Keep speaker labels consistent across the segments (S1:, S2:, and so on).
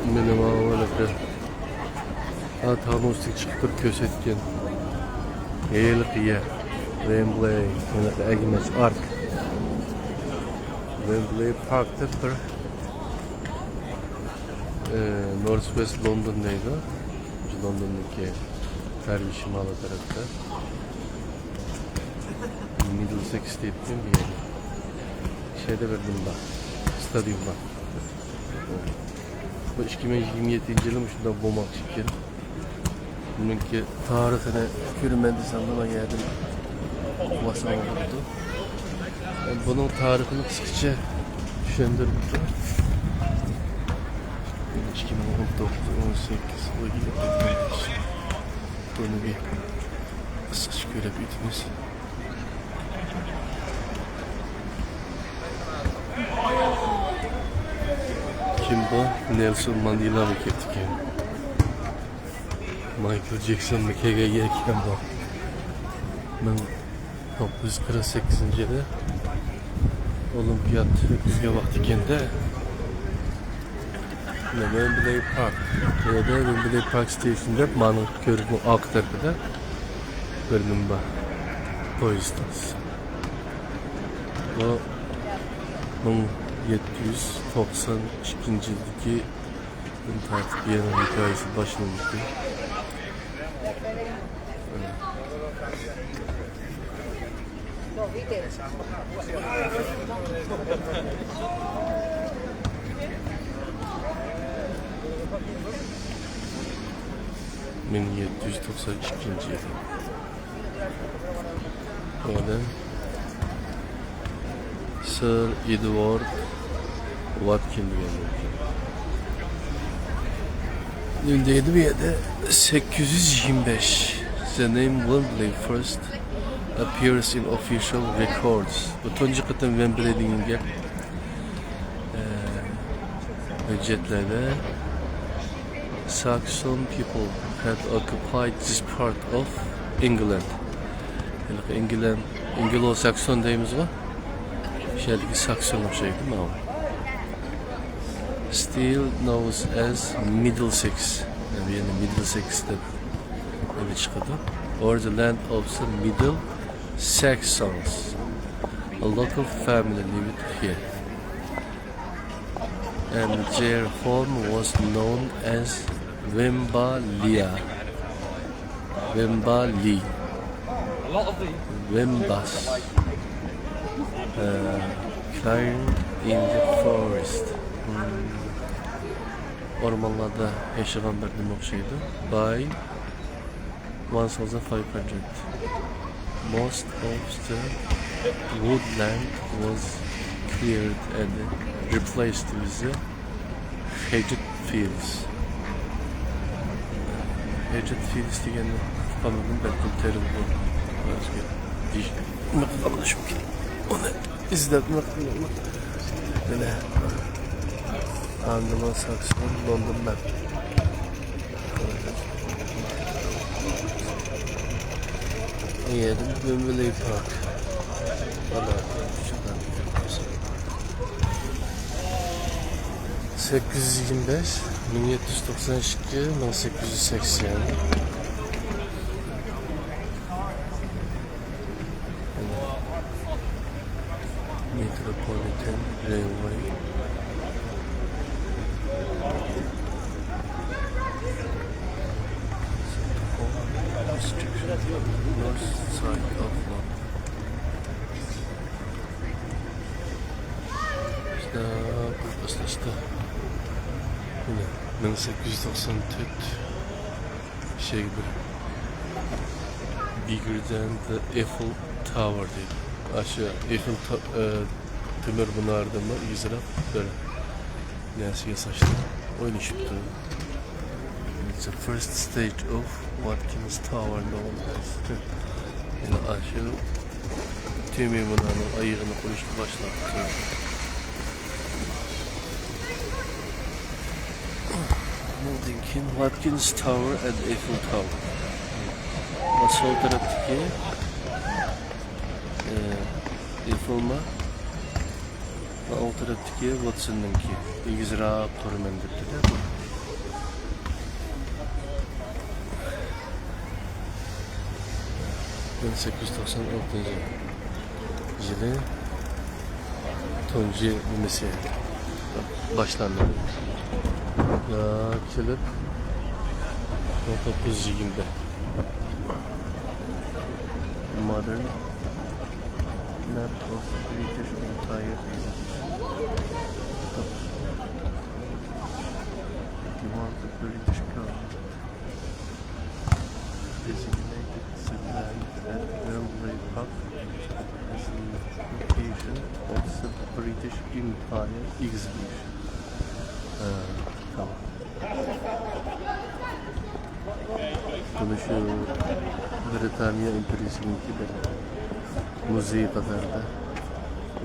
S1: Benim ağalıkta Tanustik çıkıp kösetken Eğilik Wembley Egmeç Ark Wembley Park'ta bir North West London'daydı. London'daki Harbi şimalı tarafta Middlesex diye bir yer. Şeyde verdim ben. Stadyumda. Bu 2027 yılım şunda bulmak için. Bununki tarihine görünmedi sandım geldim. Basam oldu. Yani bunun tarihini kısaca düşündürdüm. 2019, 18, 17, bunu bir kısaca görebiliriz. Kim bu? Nelson Mandela mı ketken? Michael Jackson mı KG'ye kim bu? 1948 yılı Olimpiyat bizge vakti kende Wembley Park ya da Wembley Park Station'da bana görünüm aktarıda görünüm var poyizdas bu 1792 yıldaki tarih Viyana hikayesi başlamıştı. 1792 yılı. Böyle Sir Edward Watkin diye bir yerde 825 The name Wembley first appears in official records. Bu toncu kıtın Wembley deyince hüccetlerde Saxon people had occupied this part of England. Yani İngilo-Sakson deyimiz var. Şeydeki Sakson bir şey değil mi abi? Still knows as Middlesex. Yani Middlesex'te öyle çıkıyordu. Or the land of the Middle Saxons. A local family lived here. And their home was known as Wembalia. Wembali. Wembas. Climb in the forest. Ormanlarda yaşayan bir demokşıydı. By 1500. Most of the woodland was cleared and replaced with the hedged fields. Hedged fields diye anladım ben bu terim bu. Arkadaşım ki onu izledim. Böyle Anglo-Saxon London map. Yedim Wembley Park. Valla şuradan 825 1792 1880 Metropolitan Railway North side of London. İşte yine 1894 şey gibi bigger than the Eiffel Tower dedi. Aşağı Eiffel tümür bunlardan da izra böyle neyse yasaçtı. Oyun işipti. It's the first stage of Watkins Tower known as. Yani aşağı tümü bunların ayırını konuştu başlattı. Lincoln, Watkins Tower and Eiffel Tower. Sol taraftaki Eiffel'ma ve alt taraftaki Watson'ınki. İngilizce tormendirdi de bu. 1896 yılı Tunci Mümesi başlandı. Yakılıp 1920'de Modern Map of British Empire the British government designated the land at Wembley Park as the location of the British Empire exhibition. Tamam. Bunu şu Britanya İmparatorluğu'nki de müzeyi pazarda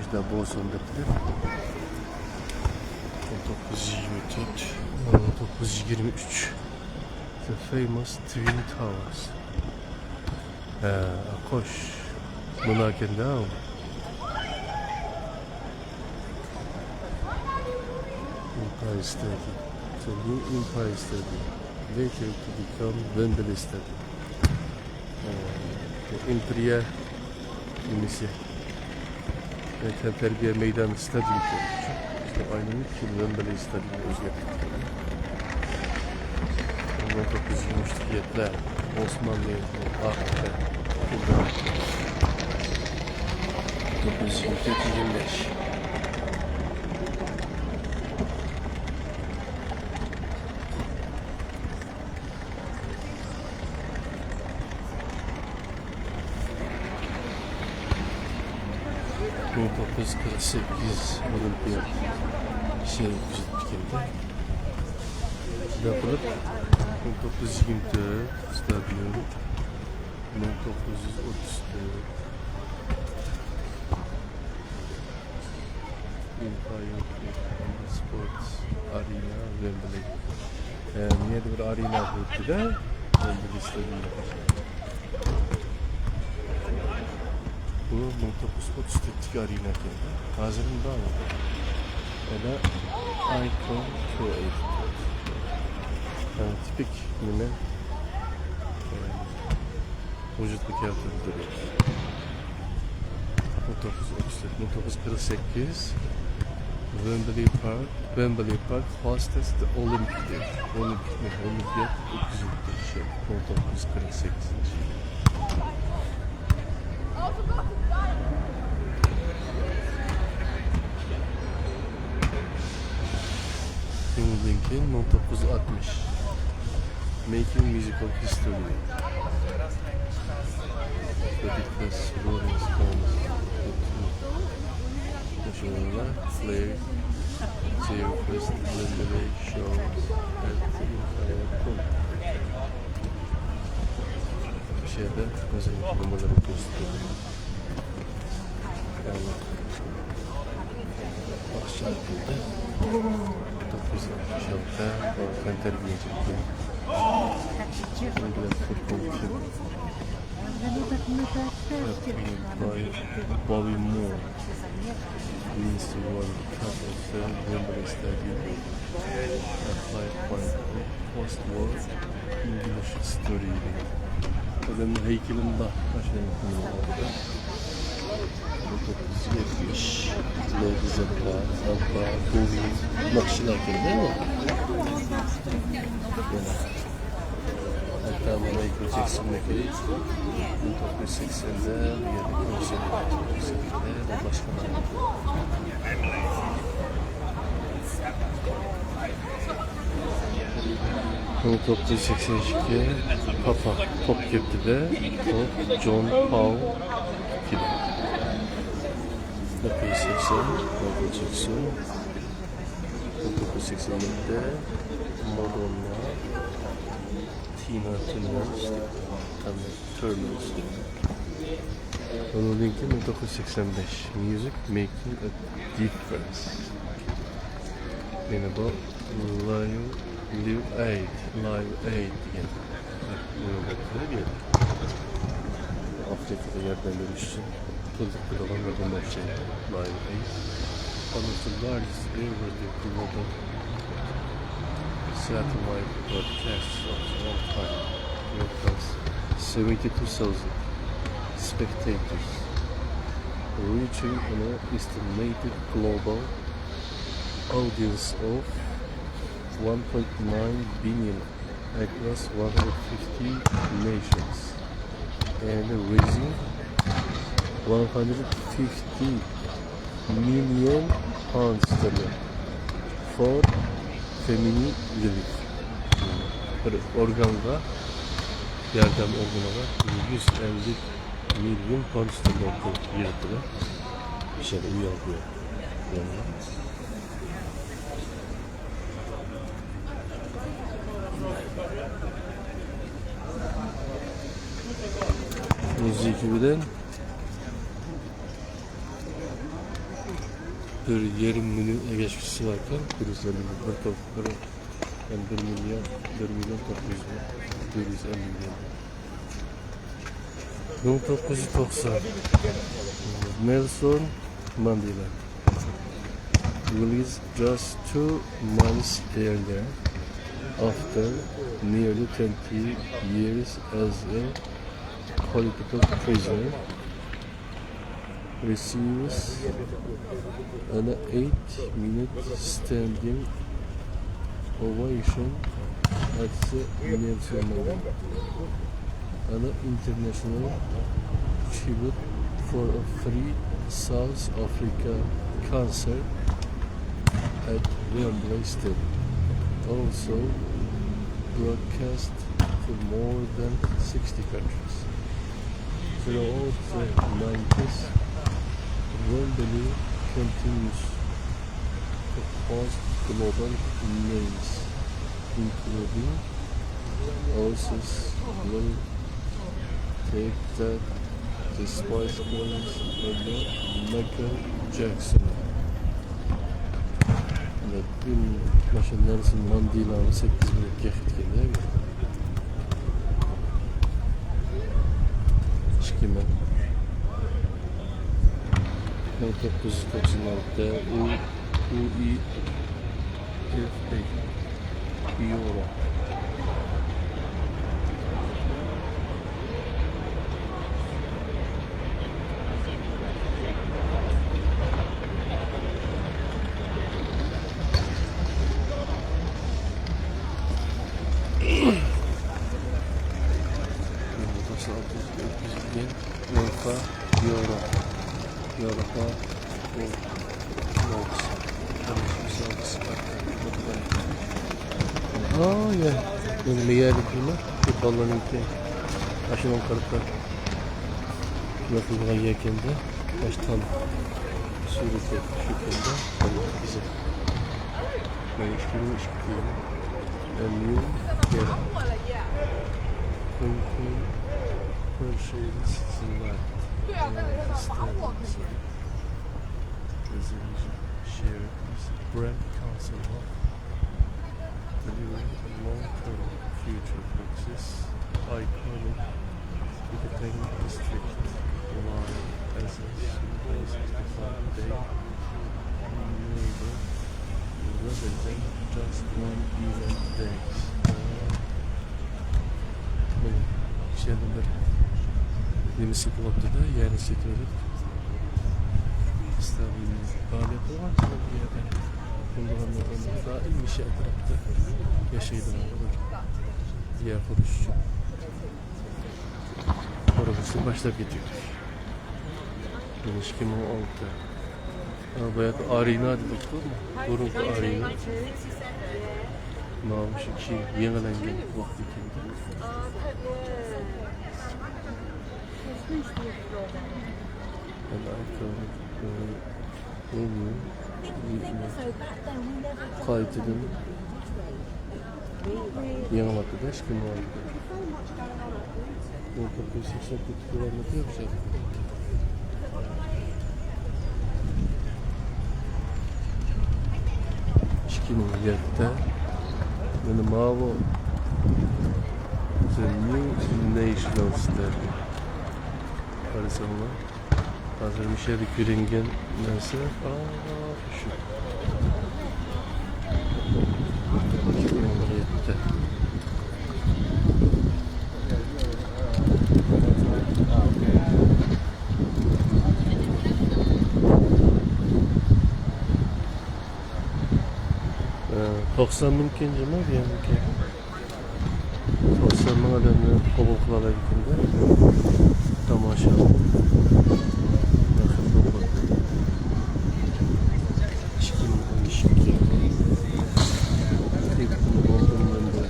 S1: işte Boston'dakiler 1924 1923 The famous Twin Towers. Koş buna kendi al. Empire Stadium. The new Empire Stadium. Later to become Wembley Stadium. Imperial Mümesi. Terbiye Meydanı Stadyum kurulmuş. İşte aynı için Wembley Stadyum özgürlükleri. 1923'teki yetler Osmanlı Akbe 1924-25 1948 Olimpiyat Türkiye'de yapılıp 1924 stadyum 1934 Empire Sports Arena Wembley. Niye de bir arena buldu da Wembley stadyumda. Bu 1934 arena kendi. Hazırın da var. Öyle Icon 28. Yani tipik yine vücutlu kıyafet duruyor. 1948 Wembley Park hostes the Olimpiyat 1948 Tim Lincoln 1960 Making Musical History Ridiculous Rolling Stones National Flair Their First Wembley Show at the Empire Club. Bir şeyde özellikle numaraları gösteriyor. Yani Akşarkı'da 1966'da Balkan Terbiyecilik'te İngiliz futbol film Bobby Moore wins the World Cup at the Wembley Stadium applied by post-war English story. Adamın heykelinde aşağı yukarı vardı. 1970 Nevzatlar, Abba, Bovi, Nakşilerken değil mi? Hatta Michael Jackson'daki 1980'de bir yerde konseri ve başkaları. Bunu 1982 Papa Pop Cap'te John Paul gibi. 1980 Michael Jackson 1987'de Madonna Tina Turner onun linki 1985 Music Making a Difference yine bu Live Aid diye bunu bakıyor. Afrika'da yerden dönüşsün Kılıklı olan ve bunlar şey Live Aid one of the largest ever global satellite broadcasts of all time. Broadcasts 72,000 spectators, reaching an estimated global audience of 1.9 billion across 150 nations and raising 150 million pounds sterling for femini relief. Bir organda yardım organına 150 milyon pound sterling yırtılı. Bir şey uyuyor. Müzik bilen bir yarım milyon geçmişi varken turizmde bir top yani 1 milyon 450 milyon 1990 Nelson Mandela released just 2 months earlier after nearly 20 years as a political prisoner, receives an 8-minute standing ovation at the Nelson Mandela, an international tribute for a free South Africa concert at Wembley Stadium. Also broadcast to more than 60 countries. Throughout the 90s, Wembley continues to host global names, including Oasis, Will, Take That, The Spice Girls, and Michael Jackson. Dün Nelson Mandela'nın 8 minut geçti değil mi? Çıkayım ben. 1996'da UEFA Euro. UEFA Euro. Europa ya. Benim yerli firma futbolların ülke aşınan kalıplar yapılgan yerkende baştan sureti şekilde bize ben işlerini işliyorum emniyor yer mümkün her şeyin sizin var share is brand council of delivering a long-term future for this iconic entertainment district alive as a 365-day neighbor rather than just one event days. Benim şeyden bir siklotta da yani sektörde İstanbul'un faaliyeti var. Bir yerde kullanımlarında daha iyi bir şey etrafta yaşaydı var. Diğer konuşucu. Orası başta gidiyor. İlişki mi oldu? Bayağı arena dedik değil mi? Grup arena. Mamış iki yenilengen vakti kimdi? And I thought, kaydedin yanılmadı da hiç kim vardı. Bu kapıyı 80 kutu anlatıyor mu sen? Hiç kim yerde benim mavi The New National Stadium Arizona hazır bir şey Küringen neyse şu yetti. 90 mümkünce mi diye mümkün. 90 bin adamı kabul kılalarında tamaşa. Bakın dokun. 2012. Tek bunu olduğundan böyle.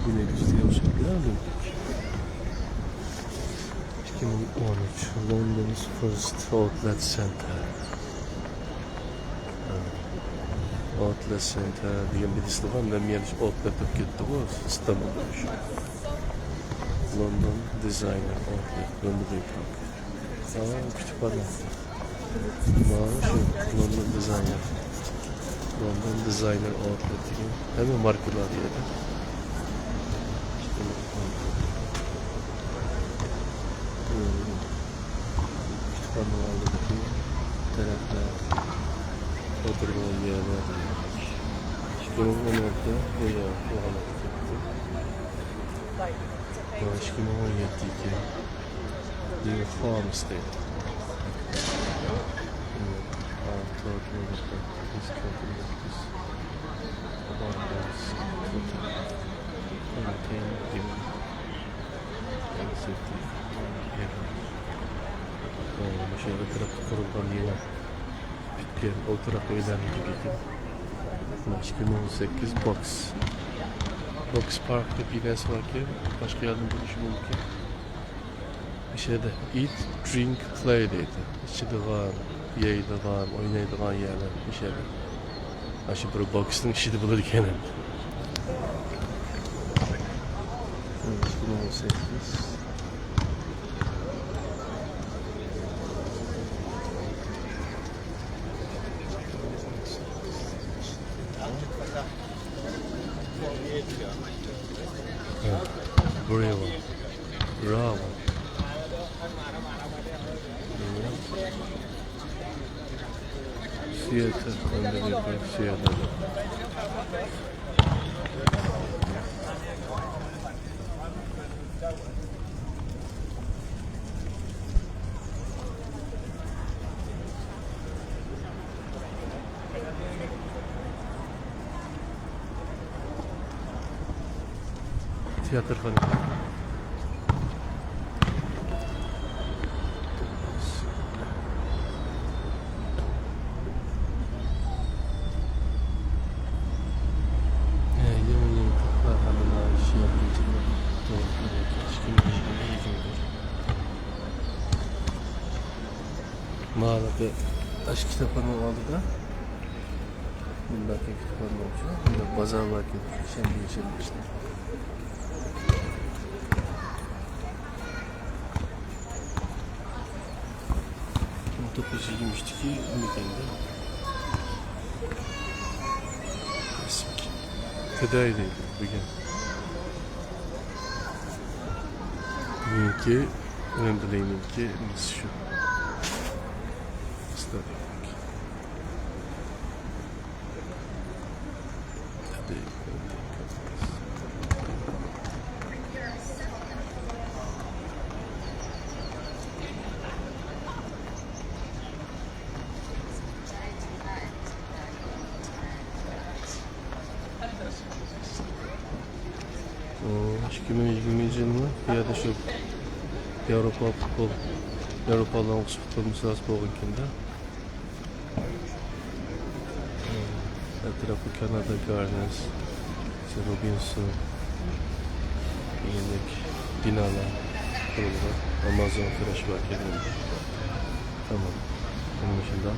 S1: Yine güzel şeyler mi? 2013 London's first outlet center. Outlet center diyen birisi var. Ben yanlış outlet'e gitti bu. İstanbul'daymış. London Designer Outlet. London Park. Kütüphane. London Designer. London Designer Outlet diye. Hemen markalar yedi. Kütüphanelerdeki taraflar, oturma yerler. 2016'da veya bu halde gitti. 2017'deki bir farm state. Şöyle tarafı kuruldan yine bitken o tarafı ödenmiş gibi. 2018 Box Park'ta bir ders var ki başka yardım buluşu mümkün. Bir şeyde Eat, Drink, Play dedi. İçinde var, yayda var, oynaydı var yerler bir şeyde. Aşağı böyle box'ın işi de bulur gene. 2018 Bravo. Bravo. Theater. Önde bir theater. Tiyatro falan. Mağarada aşk kitabını aldı da bundaki kitabını olacak. Bunda pazar varken şimdi geçelim işte. Topluca girmiştik ki ümidinde. Tedavideydi bugün. Bugünkü önemliliğininki şu. İstedim. Şu 2020 yılında ya da şu Avrupa'dan futbol müsabakası boğunkinde etrafı Kanada Gardens, işte Robinson, yemek, binalar, kurullar, Amazon Fresh var kendinde. Tamam. Onun dışında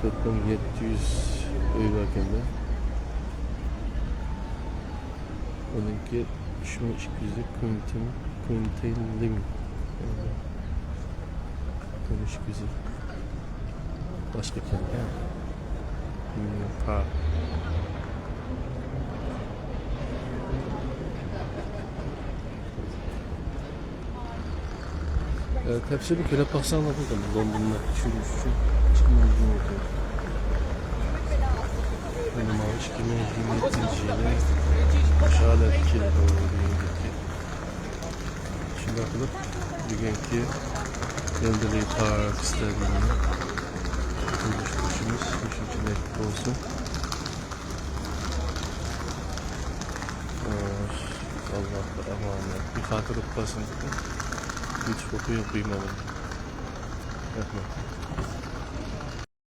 S1: toplam 700 öy varken de onunki şu işgüzü Quintin konuş güzel başka kelime Park Tepsilik öyle baksan da burada mı? London'da çürümüş için çıkma uzun oldu. Benim avuç kimin hizmetçiliğine şahane dikili doğru düğündeki. Şimdi bakılıp bugünkü Wembley Park Stadyumu'na buluşmuşumuz. Düşünceler olsun. Allah aman ya. Bir hatır oklasın dedim. Hiç kokuyu duymadım. Yapma.